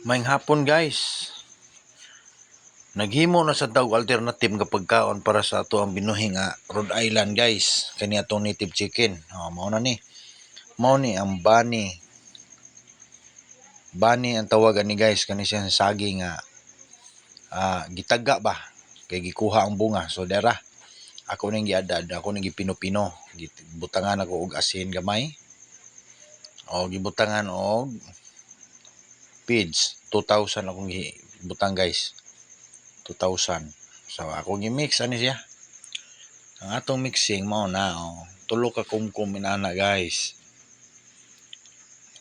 Maayong hapon guys. Naghimo na sa tawag alternative nga pagkaon para sa ato ang binuhi nga Rhode Island guys. Kani atong native chicken. Mao na ni. Mao ni ang bani. Bani ang tawagan ni guys, kani siya saging nga gitaga ba kay gikuha ang bunga. So dera ako ning giadad, ako ning gipino-pino. Gibutangan ako og asin gamay. O gibutangan og pids 2,000 akong gibutang guys. 2,000. So ako gi-mix ani siya. Ang atong mixing mao na tulo ka kumkum inana guys.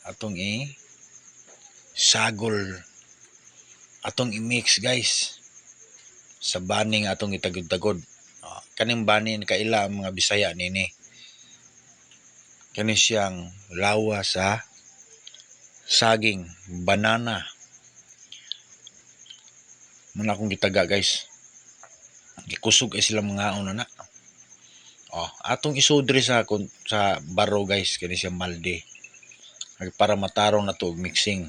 Atong sagol. Atong i-mix guys. Sa bani nga atong itagod-tagod. Kaning bani kaila ang mga Bisaya nini. Kani siyang lawa sa saging, banana. Muna akong gitaga guys. Gikusog ay sila mga na. Atong isudre sa baro guys, kani siya malde. Para matarong na to mixing.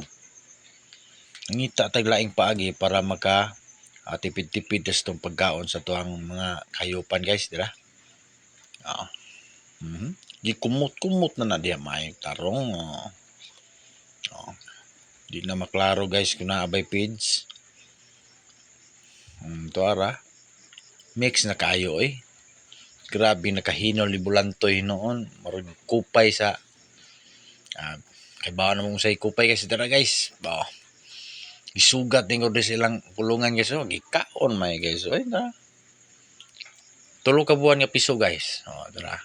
Ngita taglaing paagi para maka tipid-tipid tong pagkaon sa tuang mga kayupan guys, dira. Gikumot-kumot na diha may tarong. Di na maklaro guys kung naabay pids. Tuara. Mix na kayo Grabe nakahinol ni Bulantoy noon. Marag kupay sa kay bawa namang say kupay kasi dara guys. Gisugat tingod di silang pulungan guys. Gikaon may guys. Na. 3 ka buwan nga piso guys. Dara.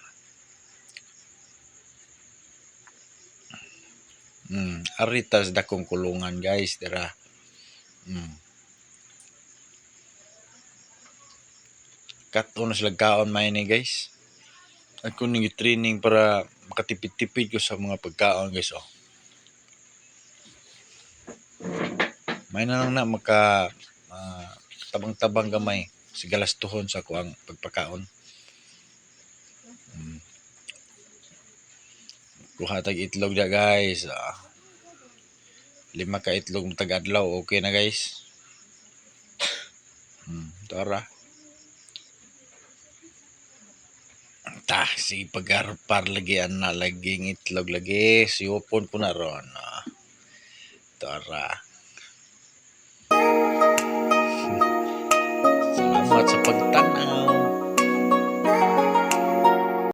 Aritas dakong kulungan guys, dara. Katon na sila kaon may ni guys. Ako nang training para makatipid-tipid ko sa mga pagkaon guys. May na lang na maka tabang-tabang gamay sigalastuhon sa ako ang pagpakaon. Kuha tag itlog da guys. 5 ka itlog tag-adlaw, okay na guys. Tara. Si pagarpar lagi na laging itlog lagi. Siyupon ko na ron. Tara. Salamat sa